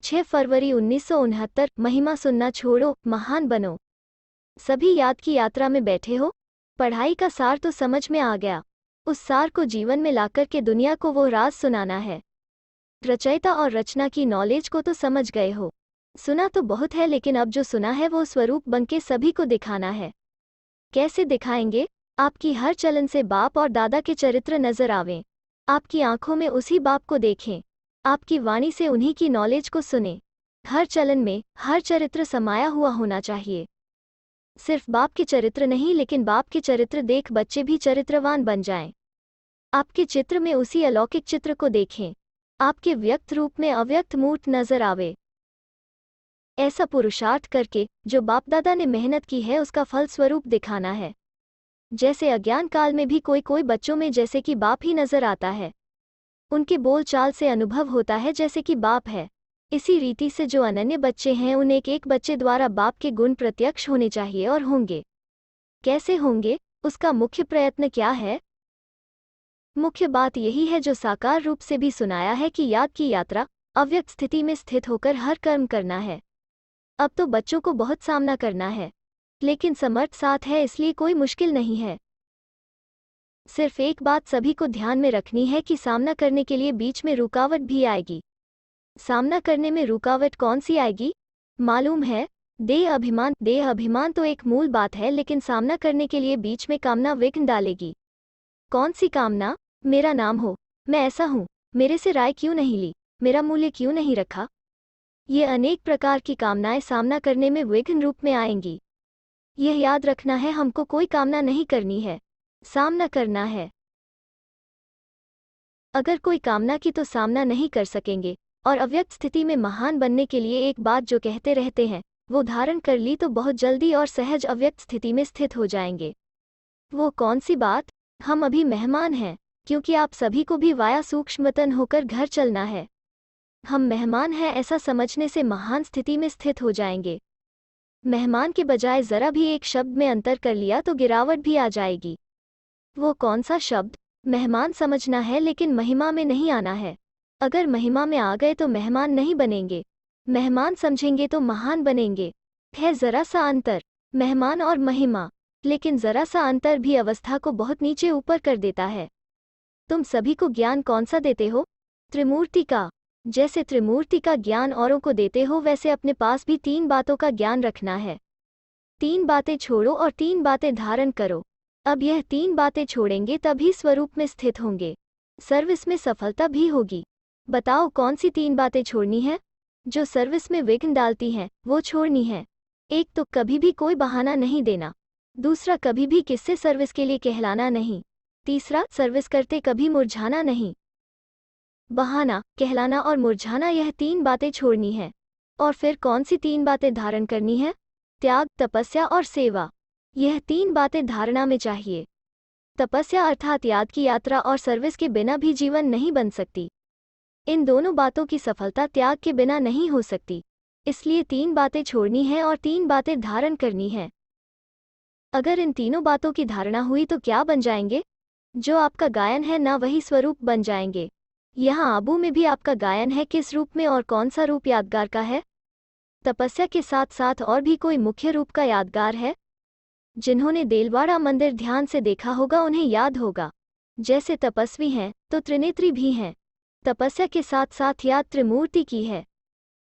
6 फरवरी 1969। महिमा सुनना छोड़ो, महान बनो। सभी याद की यात्रा में बैठे हो। पढ़ाई का सार तो समझ में आ गया। उस सार को जीवन में लाकर के दुनिया को वो राज सुनाना है। रचयिता और रचना की नॉलेज को तो समझ गए हो। सुना तो बहुत है, लेकिन अब जो सुना है वो स्वरूप बनके सभी को दिखाना है। कैसे दिखाएंगे? आपकी हर चलन से बाप और दादा के चरित्र नजर आवें। आपकी आंखों में उसी बाप को देखें। आपकी वाणी से उन्हीं की नॉलेज को सुने। हर चलन में हर चरित्र समाया हुआ होना चाहिए। सिर्फ बाप के चरित्र नहीं, लेकिन बाप के चरित्र देख बच्चे भी चरित्रवान बन जाएं। आपके चित्र में उसी अलौकिक चित्र को देखें। आपके व्यक्त रूप में अव्यक्त मूर्त नजर आवे। ऐसा पुरुषार्थ करके जो बाप दादा ने मेहनत की है उसका फल स्वरूप दिखाना है। जैसे अज्ञान काल में भी कोई कोई बच्चों में जैसे कि बाप ही नजर आता है। उनके बोल चाल से अनुभव होता है जैसे कि बाप है। इसी रीति से जो अनन्य बच्चे हैं उन एक एक बच्चे द्वारा बाप के गुण प्रत्यक्ष होने चाहिए और होंगे। कैसे होंगे? उसका मुख्य प्रयत्न क्या है? मुख्य बात यही है जो साकार रूप से भी सुनाया है कि याद की यात्रा, अव्यक्त स्थिति में स्थित होकर हर कर्म करना है। अब तो बच्चों को बहुत सामना करना है, लेकिन समर्थ साथ है इसलिए कोई मुश्किल नहीं है। सिर्फ एक बात सभी को ध्यान में रखनी है कि सामना करने के लिए बीच में रुकावट भी आएगी। सामना करने में रुकावट कौन सी आएगी? मालूम है? देह अभिमान। देह अभिमान तो एक मूल बात है, लेकिन सामना करने के लिए बीच में कामना विघ्न डालेगी। कौन सी कामना? मेरा नाम हो, मैं ऐसा हूँ, मेरे से राय क्यों नहीं ली, मेरा मूल्य क्यों नहीं रखा। ये अनेक प्रकार की कामनाएं सामना करने में विघ्न रूप में आएंगी। यह याद रखना है, हमको कोई कामना नहीं करनी है, सामना करना है। अगर कोई कामना की तो सामना नहीं कर सकेंगे। और अव्यक्त स्थिति में महान बनने के लिए एक बात जो कहते रहते हैं वो धारण कर ली तो बहुत जल्दी और सहज अव्यक्त स्थिति में स्थित हो जाएंगे। वो कौन सी बात? हम अभी मेहमान हैं, क्योंकि आप सभी को भी वाया सूक्ष्मतन होकर घर चलना है। हम मेहमान हैं ऐसा समझने से महान स्थिति में स्थित हो जाएंगे। मेहमान के बजाय जरा भी एक शब्द में अंतर कर लिया तो गिरावट भी आ जाएगी। वो कौन सा शब्द? मेहमान समझना है, लेकिन महिमा में नहीं आना है। अगर महिमा में आ गए तो मेहमान नहीं बनेंगे, मेहमान समझेंगे तो महान बनेंगे। है जरा सा अंतर, मेहमान और महिमा, लेकिन जरा सा अंतर भी अवस्था को बहुत नीचे ऊपर कर देता है। तुम सभी को ज्ञान कौन सा देते हो? त्रिमूर्ति का। जैसे त्रिमूर्ति का ज्ञान औरों को देते हो, वैसे अपने पास भी 3 बातों का ज्ञान रखना है। 3 बातें छोड़ो और 3 बातें धारण करो। अब यह 3 बातें छोड़ेंगे तभी स्वरूप में स्थित होंगे, सर्विस में सफलता भी होगी। बताओ कौन सी 3 बातें छोड़नी है? जो सर्विस में विघ्न डालती हैं वो छोड़नी है। एक तो कभी भी कोई बहाना नहीं देना। दूसरा, कभी भी किससे सर्विस के लिए कहलाना नहीं। तीसरा, सर्विस करते कभी मुरझाना नहीं। बहाना, कहलाना और मुरझाना, यह 3 बातें छोड़नी है। और फिर कौन सी 3 बातें धारण करनी है? त्याग, तपस्या और सेवा। यह 3 बातें धारणा में चाहिए। तपस्या अर्थात याद की यात्रा और सर्विस के बिना भी जीवन नहीं बन सकती। इन दोनों बातों की सफलता त्याग के बिना नहीं हो सकती। इसलिए 3 बातें छोड़नी है और 3 बातें धारण करनी है। अगर इन तीनों बातों की धारणा हुई तो क्या बन जाएंगे? जो आपका गायन है ना वही स्वरूप बन जाएंगे। यहाँ आबू में भी आपका गायन है, किस रूप में और कौन सा रूप यादगार का है? तपस्या के साथ साथ और भी कोई मुख्य रूप का यादगार है? जिन्होंने देलवाड़ा मंदिर ध्यान से देखा होगा उन्हें याद होगा। जैसे तपस्वी हैं तो त्रिनेत्री भी हैं। तपस्या के साथ साथ याद त्रिमूर्ति की है,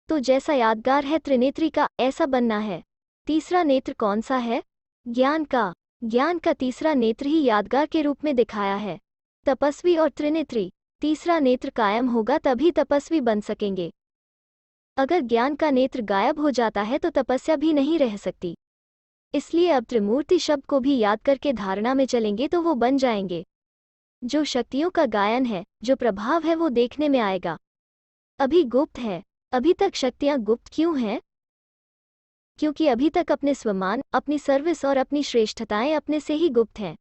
तो जैसा यादगार है त्रिनेत्री का, ऐसा बनना है। तीसरा नेत्र कौन सा है? ज्ञान का। ज्ञान का तीसरा नेत्र ही यादगार के रूप में दिखाया है। तपस्वी और त्रिनेत्री, तीसरा नेत्र कायम होगा तभी तपस्वी बन सकेंगे। अगर ज्ञान का नेत्र गायब हो जाता है तो तपस्या भी नहीं रह सकती। इसलिए अब त्रिमूर्ति शब्द को भी याद करके धारणा में चलेंगे तो वो बन जाएंगे। जो शक्तियों का गायन है, जो प्रभाव है वो देखने में आएगा। अभी गुप्त है। अभी तक शक्तियां गुप्त क्यों हैं? क्योंकि अभी तक अपने स्वमान, अपनी सर्विस और अपनी श्रेष्ठताएं अपने से ही गुप्त हैं।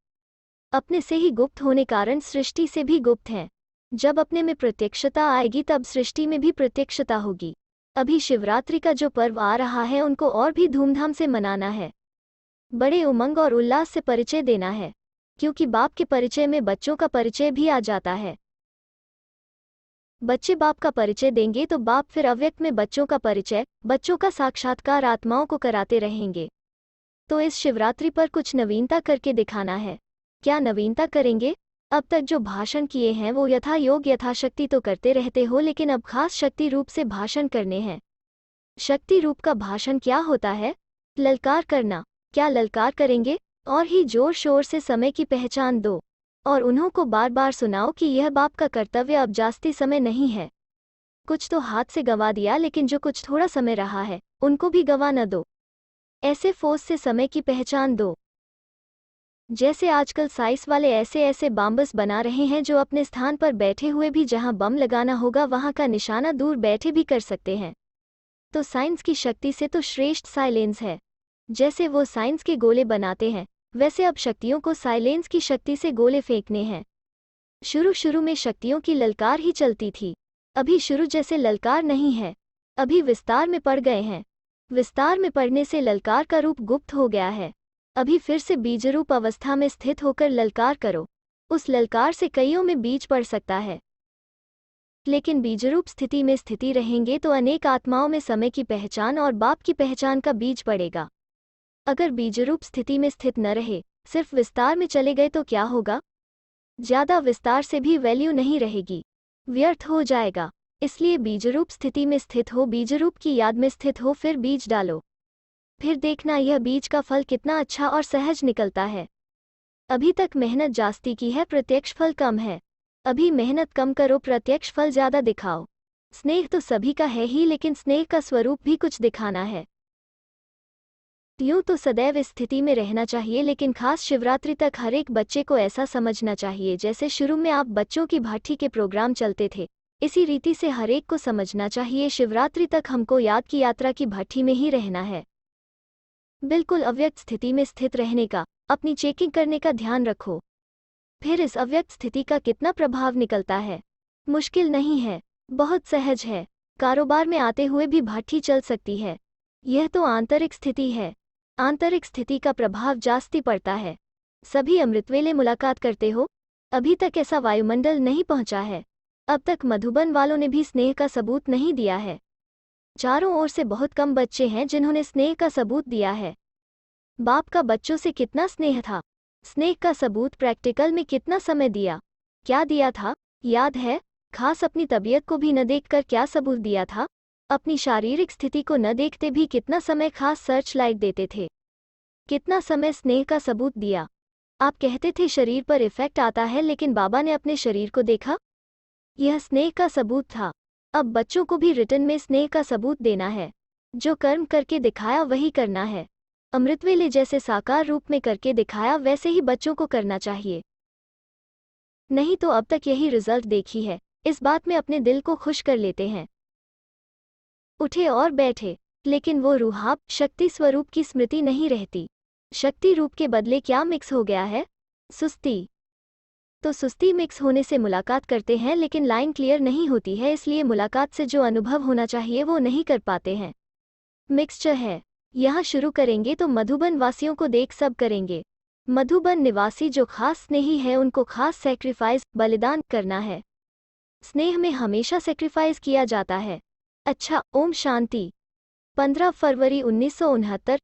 अपने से ही गुप्त होने कारण सृष्टि से भी गुप्त हैं। जब अपने में प्रत्यक्षता आएगी तब सृष्टि में भी प्रत्यक्षता होगी। अभी शिवरात्रि का जो पर्व आ रहा है उनको और भी धूमधाम से मनाना है। बड़े उमंग और उल्लास से परिचय देना है, क्योंकि बाप के परिचय में बच्चों का परिचय भी आ जाता है। बच्चे बाप का परिचय देंगे तो बाप फिर अव्यक्त में बच्चों का परिचय, बच्चों का साक्षात्कार आत्माओं को कराते रहेंगे। तो इस शिवरात्रि पर कुछ नवीनता करके दिखाना है। क्या नवीनता करेंगे? अब तक जो भाषण किए हैं वो यथा योग यथाशक्ति तो करते रहते हो, लेकिन अब खास शक्ति रूप से भाषण करने हैं। शक्ति रूप का भाषण क्या होता है? ललकार करना। क्या ललकार करेंगे? और ही जोर शोर से समय की पहचान दो और उन्हों को बार बार सुनाओ कि यह बाप का कर्तव्य, अब जास्ती समय नहीं है। कुछ तो हाथ से गंवा दिया, लेकिन जो कुछ थोड़ा समय रहा है उनको भी गंवा न दो। ऐसे फोर्स से समय की पहचान दो। जैसे आजकल साइंस वाले ऐसे ऐसे बॉम्ब्स बना रहे हैं जो अपने स्थान पर बैठे हुए भी जहां बम लगाना होगा वहां का निशाना दूर बैठे भी कर सकते हैं। तो साइंस की शक्ति से तो श्रेष्ठ साइलेंस है। जैसे वो साइंस के गोले बनाते हैं, वैसे अब शक्तियों को साइलेंस की शक्ति से गोले फेंकने हैं। शुरू शुरू में शक्तियों की ललकार ही चलती थी, अभी शुरू जैसे ललकार नहीं है, अभी विस्तार में पड़ गए हैं। विस्तार में पड़ने से ललकार का रूप गुप्त हो गया है। अभी फिर से बीजरूप अवस्था में स्थित होकर ललकार करो। उस ललकार से कईयों में बीज पड़ सकता है, लेकिन बीजरूप स्थिति में स्थिति रहेंगे तो अनेक आत्माओं में समय की पहचान और बाप की पहचान का बीज पड़ेगा। अगर बीजरूप स्थिति में स्थित न रहे, सिर्फ विस्तार में चले गए तो क्या होगा? ज्यादा विस्तार से भी वैल्यू नहीं रहेगी, व्यर्थ हो जाएगा। इसलिए बीजरूप स्थिति में स्थित हो, बीजरूप की याद में स्थित हो, फिर बीज डालो। फिर देखना यह बीज का फल कितना अच्छा और सहज निकलता है। अभी तक मेहनत जास्ती की है, प्रत्यक्ष फल कम है। अभी मेहनत कम करो, प्रत्यक्ष फल ज्यादा दिखाओ। स्नेह तो सभी का है ही, लेकिन स्नेह का स्वरूप भी कुछ दिखाना है। यूं तो सदैव इस स्थिति में रहना चाहिए, लेकिन खास शिवरात्रि तक हर एक बच्चे को ऐसा समझना चाहिए जैसे शुरू में आप बच्चों की भाठी के प्रोग्राम चलते थे, इसी रीति से हर एक को समझना चाहिए शिवरात्रि तक हमको याद की यात्रा की भाठी में ही रहना है। बिल्कुल अव्यक्त स्थिति में स्थित रहने का, अपनी चेकिंग करने का ध्यान रखो। फिर इस अव्यक्त स्थिति का कितना प्रभाव निकलता है? मुश्किल नहीं है, बहुत सहज है। कारोबार में आते हुए भी भाठी चल सकती है। यह तो आंतरिक स्थिति है। आंतरिक स्थिति का प्रभाव जास्ती पड़ता है। सभी अमृतवेले मुलाकात करते हो, अभी तक ऐसा वायुमंडल नहीं पहुंचा है। अब तक मधुबन वालों ने भी स्नेह का सबूत नहीं दिया है। चारों ओर से बहुत कम बच्चे हैं जिन्होंने स्नेह का सबूत दिया है। बाप का बच्चों से कितना स्नेह था, स्नेह का सबूत प्रैक्टिकल में कितना समय दिया, क्या दिया था याद है? खास अपनी तबीयत को भी न देखकर क्या सबूत दिया था? अपनी शारीरिक स्थिति को न देखते भी कितना समय खास सर्च लाइट देते थे, कितना समय स्नेह का सबूत दिया। आप कहते थे शरीर पर इफेक्ट आता है, लेकिन बाबा ने अपने शरीर को देखा, यह स्नेह का सबूत था। अब बच्चों को भी रिटर्न में स्नेह का सबूत देना है। जो कर्म करके दिखाया वही करना है। अमृतवेले जैसे साकार रूप में करके दिखाया वैसे ही बच्चों को करना चाहिए। नहीं तो अब तक यही रिजल्ट देखी है। इस बात में अपने दिल को खुश कर लेते हैं, उठे और बैठे, लेकिन वो रूहाब शक्ति स्वरूप की स्मृति नहीं रहती। शक्ति रूप के बदले क्या मिक्स हो गया है? सुस्ती। तो सुस्ती मिक्स होने से मुलाकात करते हैं, लेकिन लाइन क्लियर नहीं होती है, इसलिए मुलाकात से जो अनुभव होना चाहिए वो नहीं कर पाते हैं। मिक्सचर है। यहाँ शुरू करेंगे तो मधुबन वासियों को देख सब करेंगे। मधुबन निवासी जो खास स्नेही है उनको खास सैक्रिफाइस बलिदान करना है। स्नेह में हमेशा सैक्रिफाइस किया जाता है। अच्छा, ओम शांति। 15 फरवरी 1969।